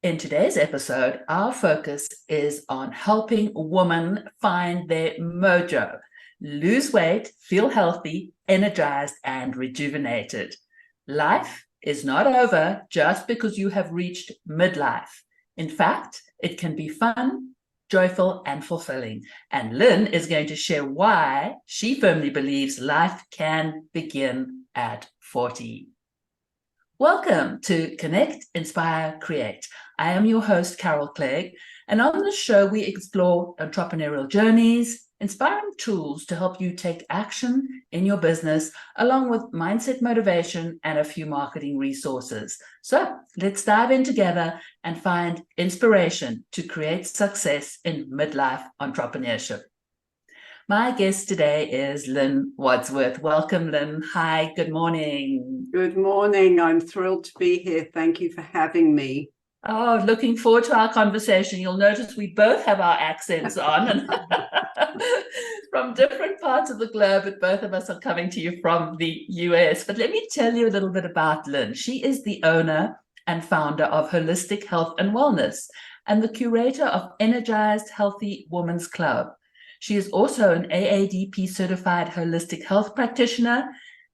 In today's episode, our focus is on helping women find their mojo, lose weight, feel healthy, energized, and rejuvenated. Life is not over just because you have reached midlife. In fact, it can be fun, joyful, and fulfilling. And Lynne is going to share why she firmly believes life can begin at 40. Welcome to Connect, Inspire, Create. I am your host, Carol Clegg, and on this show, we explore entrepreneurial journeys, inspiring tools to help you take action in your business, along with mindset motivation and a few marketing resources. So let's dive in together and find inspiration to create success in midlife entrepreneurship. My guest today is Lynne Wadsworth. Welcome, Lynne. Hi, good morning. Good morning. I'm thrilled to be here. Thank you for having me. Oh, looking forward to our conversation. You'll notice we both have our accents on and from different parts of the globe, but both of us are coming to you from the US. But let me tell you a little bit about Lynne. She is the owner and founder of Holistic Health and Wellness and the curator of Energized Healthy Women's Club. She is also an AADP certified holistic health practitioner,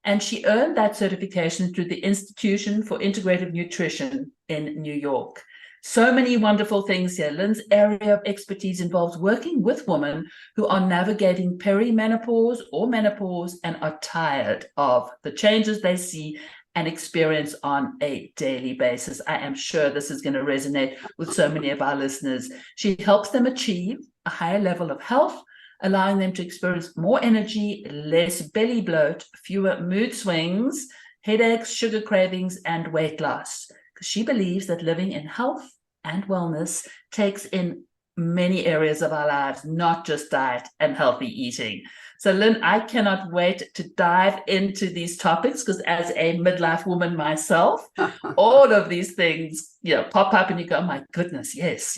and she earned that certification through the Institution for Integrative Nutrition in New York. So many wonderful things here. Lynne's area of expertise involves working with women who are navigating perimenopause or menopause and are tired of the changes they see and experience on a daily basis. I am sure this is going to resonate with so many of our listeners. She helps them achieve a higher level of health, allowing them to experience more energy, less belly bloat, fewer mood swings, headaches, sugar cravings, and weight loss. Because she believes that living in health and wellness takes in many areas of our lives, not just diet and healthy eating. So, Lynne, I cannot wait to dive into these topics because as a midlife woman myself, all of these things, pop up and you go, oh my goodness, yes,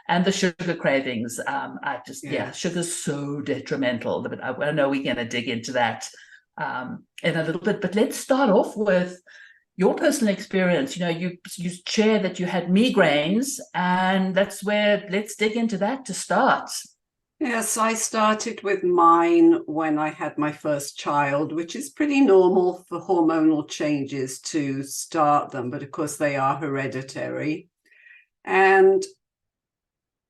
and the sugar cravings. Sugar's so detrimental. But I know we're going to dig into that in a little bit. But let's start off with your personal experience. You share that you had migraines, and that's where let's dig into that to start. Yes, I started with mine when I had my first child, which is pretty normal for hormonal changes to start them, but of course they are hereditary. And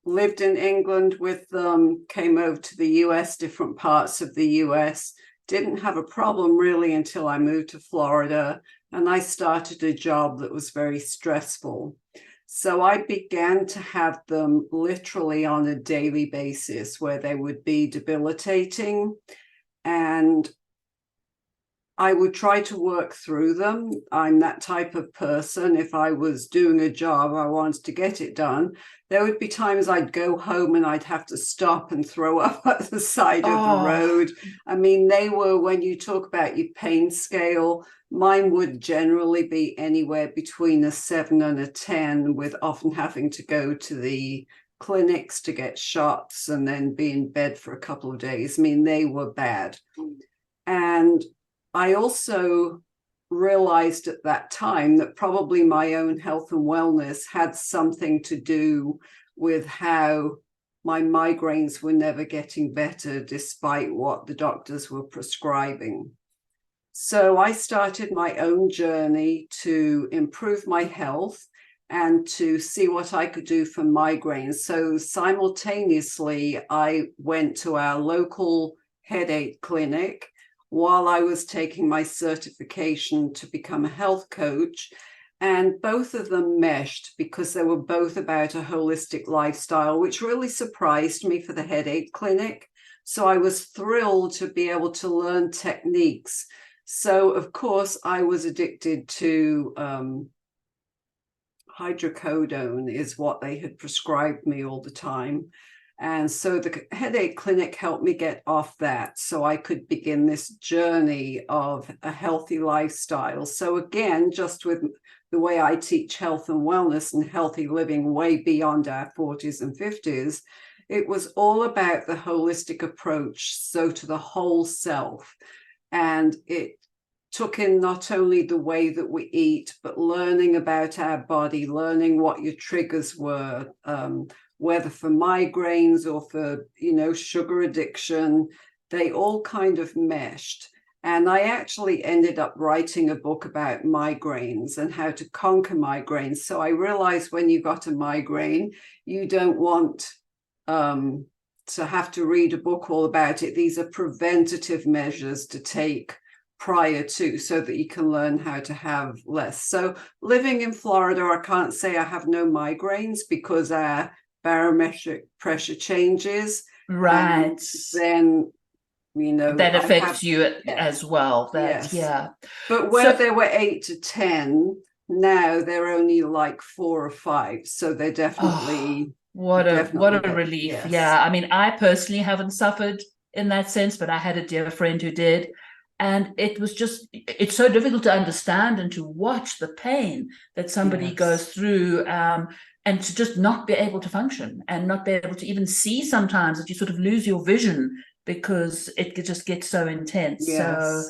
lived in England with them, came over to the US, different parts of the US, didn't have a problem really until I moved to Florida, and I started a job that was very stressful. So I began to have them literally on a daily basis where they would be debilitating, and I would try to work through them. I'm that type of person. If I was doing a job, I wanted to get it done. There would be times I'd go home and I'd have to stop and throw up at the side of the road. I mean, they were, when you talk about your pain scale, mine would generally be anywhere between a 7 and a 10, with often having to go to the clinics to get shots and then be in bed for a couple of days. I mean, they were bad. And I also realized at that time that probably my own health and wellness had something to do with how my migraines were never getting better despite what the doctors were prescribing. So I started my own journey to improve my health and to see what I could do for migraines. So simultaneously, I went to our local headache clinic while I was taking my certification to become a health coach. And both of them meshed because they were both about a holistic lifestyle, which really surprised me for the headache clinic. So I was thrilled to be able to learn techniques. So, of course, I was addicted to hydrocodone is what they had prescribed me all the time. And so the headache clinic helped me get off that so I could begin this journey of a healthy lifestyle. So again, just with the way I teach health and wellness and healthy living way beyond our 40s and 50s, it was all about the holistic approach, so to the whole self. And it took in not only the way that we eat, but learning about our body, learning what your triggers were, whether for migraines or for, sugar addiction, they all kind of meshed. And I actually ended up writing a book about migraines and how to conquer migraines. So I realized when you got a migraine, you don't want to have to read a book all about it. These are preventative measures to take prior to, so that you can learn how to have less. So living in Florida, I can't say I have no migraines because our barometric pressure changes. Right. And then, that affects you as well. Yeah. But where there were 8 to 10, now they're only like 4 or 5. So they're definitely what a relief. Yes. Yeah. I mean, I personally haven't suffered in that sense, but I had a dear friend who did. And it's so difficult to understand and to watch the pain that somebody goes through, and to just not be able to function and not be able to even see sometimes, that you sort of lose your vision because it just gets so intense. Yes. So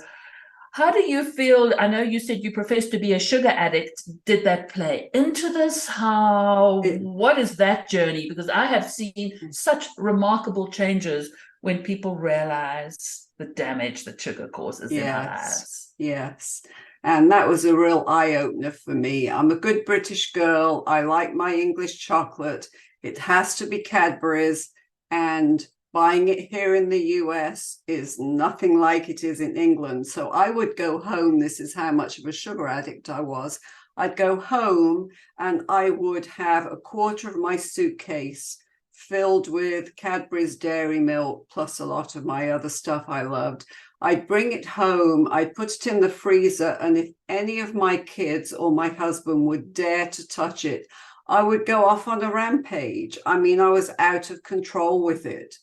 how do you feel? I know you said you profess to be a sugar addict. Did that play into this? What is that journey? Because I have seen such remarkable changes when people realize the damage that sugar causes in our lives. Yes. And that was a real eye-opener for me. I'm a good British girl. I like my English chocolate. It has to be Cadbury's, and buying it here in the US is nothing like it is in England. So I would go home. This is how much of a sugar addict I was. I'd go home and I would have a quarter of my suitcase filled with Cadbury's dairy milk, plus a lot of my other stuff I loved. I'd bring it home, I'd put it in the freezer, and if any of my kids or my husband would dare to touch it, I would go off on a rampage. I mean, I was out of control with it.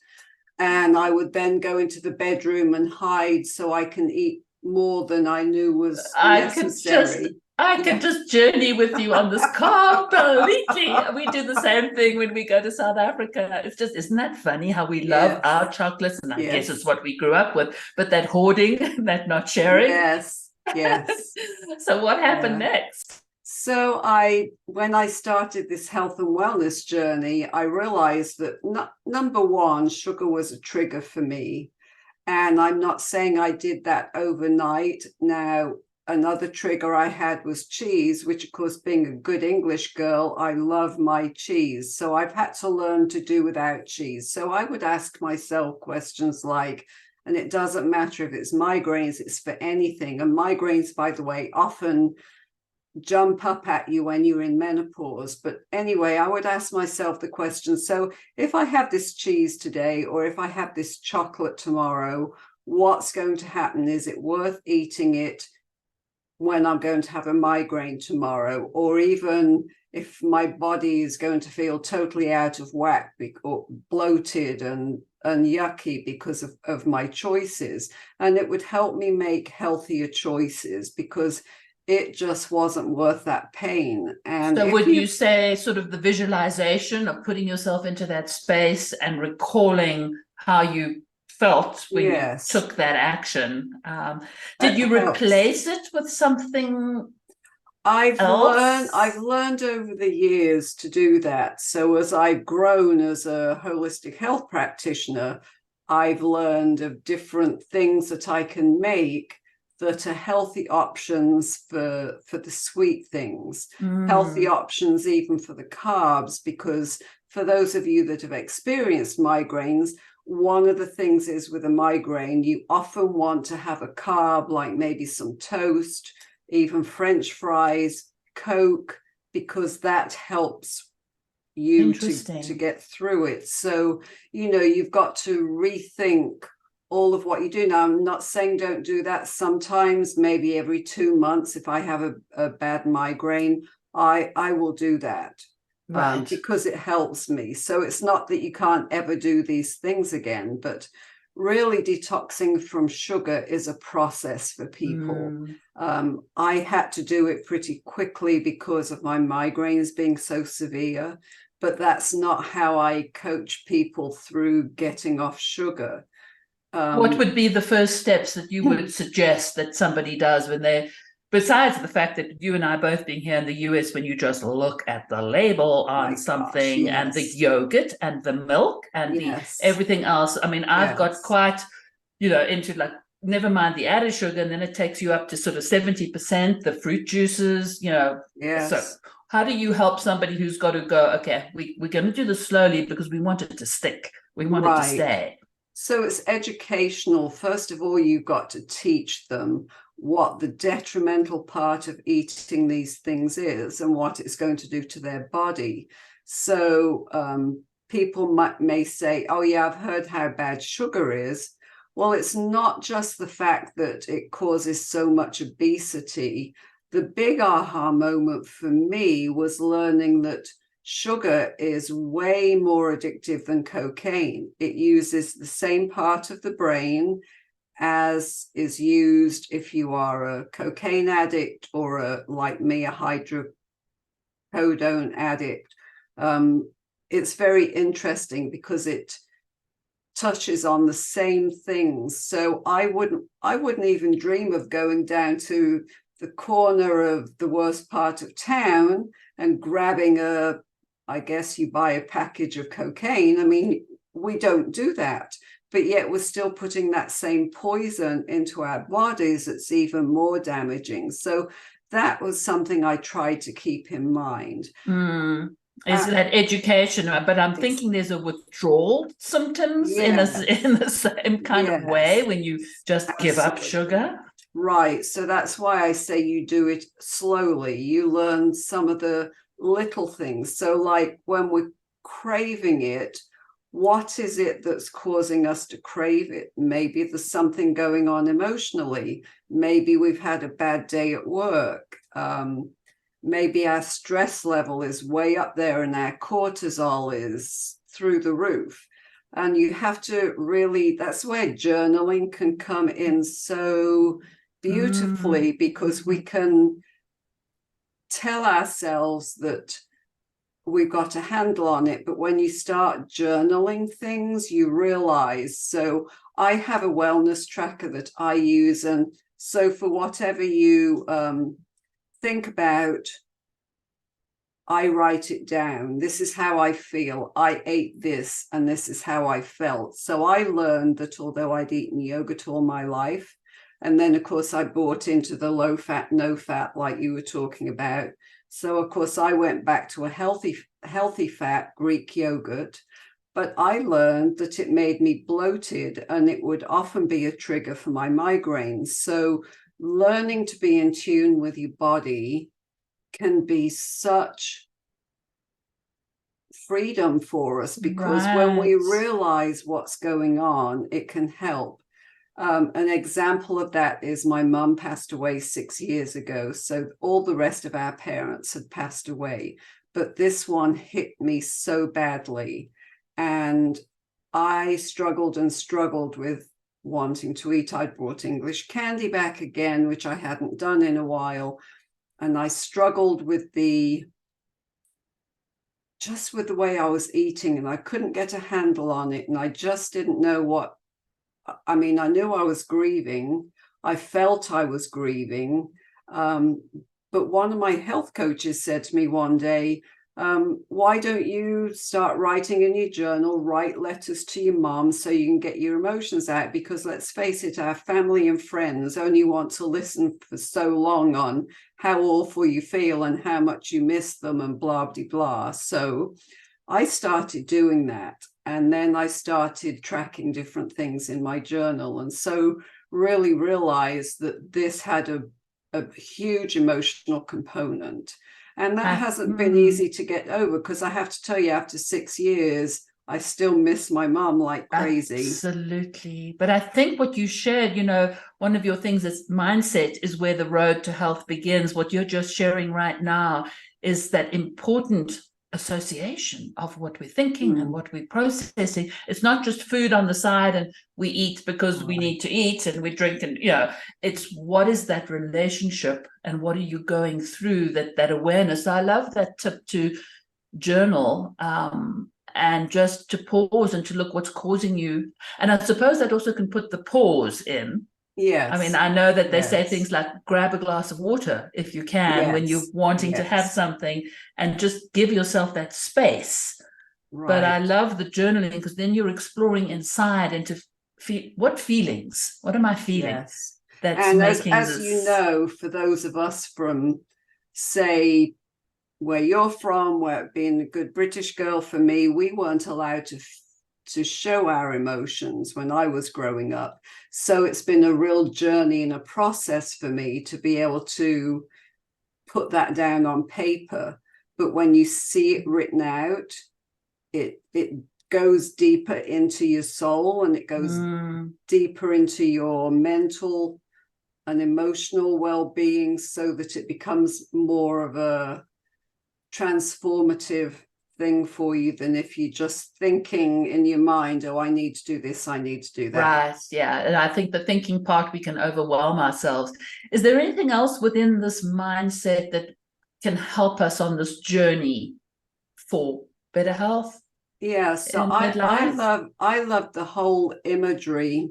And I would then go into the bedroom and hide so I can eat more than I knew was necessary. I could just journey with you on this completely. We do the same thing when we go to South Africa. It's just, isn't that funny how we love our chocolates? And I guess it's what we grew up with, but that hoarding, that not sharing. Yes. So what happened next? So when I started this health and wellness journey, I realized that number one, sugar was a trigger for me. And I'm not saying I did that overnight. Now, another trigger I had was cheese, which, of course, being a good English girl, I love my cheese. So I've had to learn to do without cheese. So I would ask myself questions like, and it doesn't matter if it's migraines, it's for anything. And migraines, by the way, often jump up at you when you're in menopause. But anyway, I would ask myself the question, so if I have this cheese today, or if I have this chocolate tomorrow, what's going to happen? Is it worth eating it when I'm going to have a migraine tomorrow? Or even if my body is going to feel totally out of whack or bloated and yucky because of my choices. And it would help me make healthier choices because it just wasn't worth that pain. And so would you say sort of the visualization of putting yourself into that space and recalling how you felt when you took that action, did you replace it with something I've learned over the years to do that. So as I've grown as a holistic health practitioner, I've learned of different things that I can make that are healthy options for the sweet things, healthy options even for the carbs, because for those of you that have experienced migraines, one of the things is with a migraine, you often want to have a carb, like maybe some toast, even French fries, Coke, because that helps you to get through it. So, you've got to rethink all of what you do. Now, I'm not saying don't do that. Sometimes, maybe every 2 months, if I have a bad migraine, I will do that. Because it helps me. So it's not that you can't ever do these things again, but really detoxing from sugar is a process for people. I had to do it pretty quickly because of my migraines being so severe, but that's not how I coach people through getting off sugar. What would be the first steps that you would suggest that somebody does when they're, besides the fact that you and I both being here in the US, when you just look at the label on something, yes. and the yogurt and the milk and Yes. the everything else. I mean, I've got Yes. quite, into like, never mind the added sugar, and then it takes you up to sort of 70%, the fruit juices, Yes. So how do you help somebody who's got to go, okay, we're going to do this slowly because we want it to stick. We want it to stay. So it's educational. First of all, you've got to teach them what the detrimental part of eating these things is and what it's going to do to their body. So people may say, oh yeah, I've heard how bad sugar is. Well, it's not just the fact that it causes so much obesity. The big aha moment for me was learning that sugar is way more addictive than cocaine. It uses the same part of the brain as is used if you are a cocaine addict or like me, a hydrocodone addict. It's very interesting because it touches on the same things. So I wouldn't even dream of going down to the corner of the worst part of town and grabbing I guess you buy a package of cocaine. I mean, we don't do that, but yet we're still putting that same poison into our bodies. It's even more damaging. So that was something I tried to keep in mind. Is that education? But I'm thinking there's a withdrawal symptoms in the same kind of way when you just give up sugar. Right. So that's why I say you do it slowly. You learn some of the little things. So like when we're craving it, what is it that's causing us to crave it? Maybe there's something going on emotionally. Maybe we've had a bad day at work. Maybe our stress level is way up there and our cortisol is through the roof. And you have to really, that's where journaling can come in so beautifully, because we can tell ourselves that we've got a handle on it. But when you start journaling things, you realize. So I have a wellness tracker that I use. And so for whatever you think about, I write it down. This is how I feel. I ate this and this is how I felt. So I learned that although I'd eaten yogurt all my life, and then of course I bought into the low fat, no fat, like you were talking about. So of course I went back to a healthy fat Greek yogurt, but I learned that it made me bloated and it would often be a trigger for my migraines. So learning to be in tune with your body can be such freedom for us, because when we realize what's going on, it can help. An example of that is my mum passed away 6 years ago. So all the rest of our parents had passed away, but this one hit me so badly. And I struggled with wanting to eat. I'd brought English candy back again, which I hadn't done in a while. And I struggled with the way I was eating, and I couldn't get a handle on it. And I just didn't know what, I mean, I knew I was grieving. I felt I was grieving. But one of my health coaches said to me one day, why don't you start writing in your journal, write letters to your mom so you can get your emotions out? Because let's face it, our family and friends only want to listen for so long on how awful you feel and how much you miss them and blah, blah, blah. So I started doing that. And then I started tracking different things in my journal. And so really realized that this had a huge emotional component. And that hasn't been easy to get over, because I have to tell you, after 6 years, I still miss my mom like crazy. Absolutely. But I think what you shared, one of your things is mindset is where the road to health begins. What you're just sharing right now is that important association of what we're thinking and what we're processing. It's not just food on the side and we eat because we need to eat and we drink, and it's what is that relationship and what are you going through, that awareness. I love that tip to journal, and just to pause and to look what's causing you. And I suppose that also can put the pause in. Yes. I mean, I know that they say things like grab a glass of water if you can when you're wanting to have something, and just give yourself that space. Right. But I love the journaling, because then you're exploring inside into what feelings, what am I feeling? Yes. That's and making as you know, for those of us from, say, where you're from, where being a good British girl, for me, we weren't allowed to show our emotions when I was growing up. So it's been a real journey and a process for me to be able to put that down on paper. But when you see it written out, it goes deeper into your soul, and it goes deeper into your mental and emotional well-being, so that it becomes more of a transformative thing for you than if you're just thinking in your mind, oh, I need to do this, I need to do that. Right, yeah. And I think the thinking part, we can overwhelm ourselves. Is there anything else within this mindset that can help us on this journey for better health? Yeah, so I love the whole imagery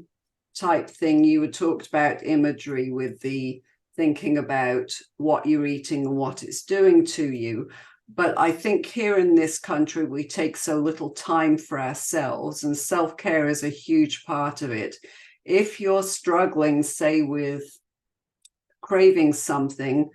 type thing. You had talked about imagery with the thinking about what you're eating and what it's doing to you. But I think here in this country, we take so little time for ourselves, and self-care is a huge part of it. If you're struggling, say, with craving something,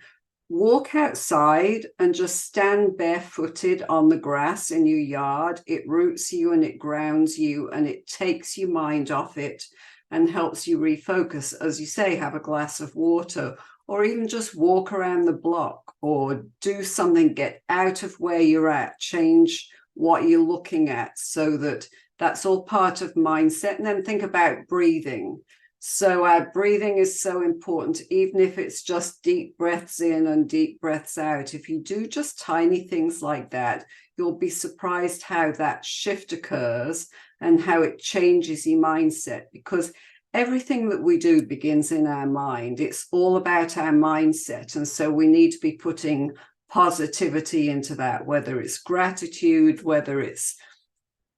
walk outside and just stand barefooted on the grass in your yard. It roots you and it grounds you, and it takes your mind off it and helps you refocus. As you say, have a glass of water, or even just walk around the block, or do something, get out of where you're at, change what you're looking at, so that that's all part of mindset. And then think about breathing. So our breathing is so important, even if it's just deep breaths in and deep breaths out. If you do just tiny things like that, you'll be surprised how that shift occurs and how it changes your mindset, because everything that we do begins in our mind. It's all about our mindset. And so we need to be putting positivity into that, whether it's gratitude, whether it's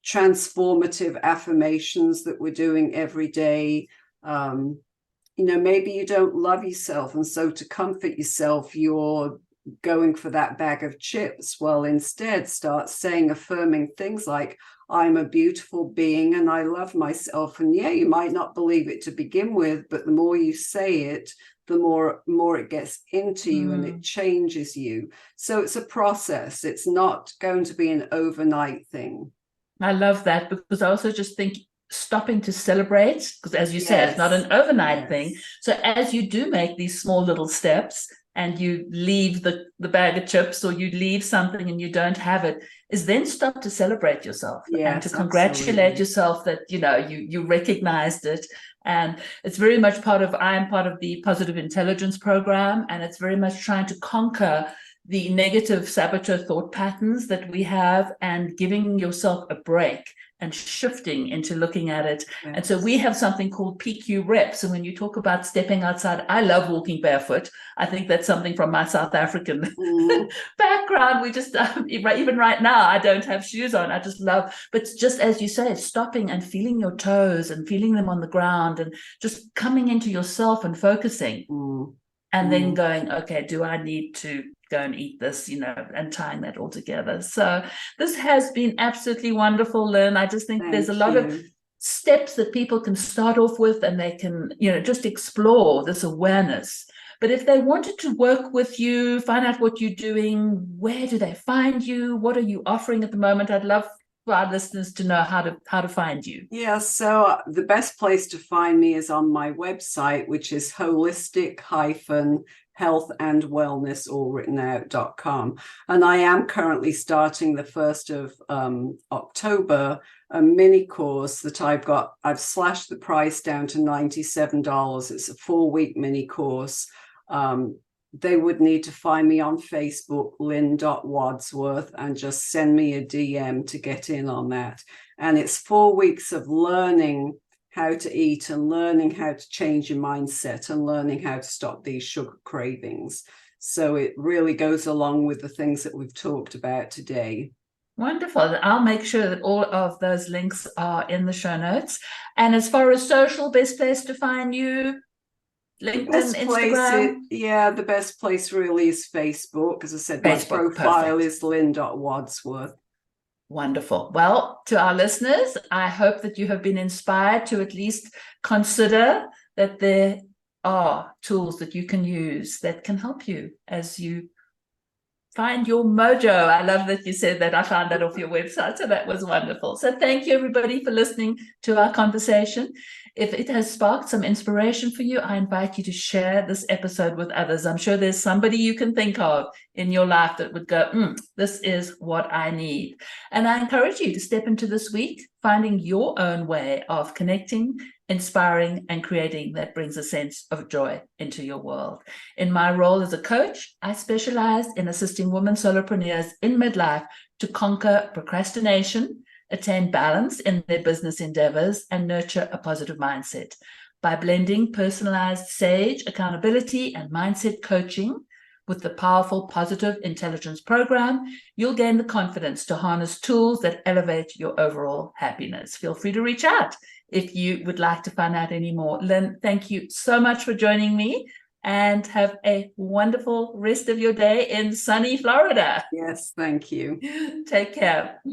transformative affirmations that we're doing every day. Maybe you don't love yourself, and so to comfort yourself, you're going for that bag of chips. Well, instead, start saying affirming things like, I'm a beautiful being and I love myself. And yeah, you might not believe it to begin with, but the more you say it, the more it gets into you and it changes you. So it's a process. It's not going to be an overnight thing. I love that, because I also just think stopping to celebrate, because as you said, it's not an overnight thing. So as you do make these small little steps, and you leave the bag of chips, or you leave something and you don't have it, is then stop to celebrate yourself and to congratulate yourself that you recognized it. And it's very much I am part of the positive intelligence program, and it's very much trying to conquer the negative saboteur thought patterns that we have, and giving yourself a break and shifting into looking at it. Yes. And so we have something called PQ reps. And when you talk about stepping outside, I love walking barefoot. I think that's something from my South African background. We just, even right now, I don't have shoes on. I just love, but just as you say, stopping and feeling your toes and feeling them on the ground, and just coming into yourself and focusing. And then going, okay, do I need to go and eat this, and tying that all together. So this has been absolutely wonderful, Lynne. I just think there's a lot of steps that people can start off with, and they can, just explore this awareness. But if they wanted to work with you, find out what you're doing, where do they find you? What are you offering at the moment? I'd love for our listeners to know how to find you. Yeah, so the best place to find me is on my website, which is holistic-health and wellness, all written out.com. And I am currently starting the 1st of October, a mini course that I've slashed the price down to $97. It's a 4-week mini course. They would need to find me on Facebook, Lynne.Wadsworth, and just send me a DM to get in on that. And it's 4 weeks of learning how to eat, and learning how to change your mindset, and learning how to stop these sugar cravings. So it really goes along with the things that we've talked about today. Wonderful. I'll make sure that all of those links are in the show notes. And as far as social, best place to find you, LinkedIn, Instagram? The best place really is Facebook. As I said, my Facebook, profile perfect. is Lynne.Wadsworth. Wonderful. Well, to our listeners, I hope that you have been inspired to at least consider that there are tools that you can use that can help you as you find your mojo. I love that you said that. I found that off your website, so that was wonderful. So thank you, everybody, for listening to our conversation. If it has sparked some inspiration for you, I invite you to share this episode with others. I'm sure there's somebody you can think of in your life that would go, this is what I need. And I encourage you to step into this week, finding your own way of connecting, inspiring, and creating that brings a sense of joy into your world. In my role as a coach, I specialize in assisting women solopreneurs in midlife to conquer procrastination, attain balance in their business endeavors, and nurture a positive mindset. By blending personalized SAGE accountability and mindset coaching with the powerful Positive Intelligence program, you'll gain the confidence to harness tools that elevate your overall happiness. Feel free to reach out if you would like to find out any more. Lynne, thank you so much for joining me, and have a wonderful rest of your day in sunny Florida. Yes, thank you. Take care.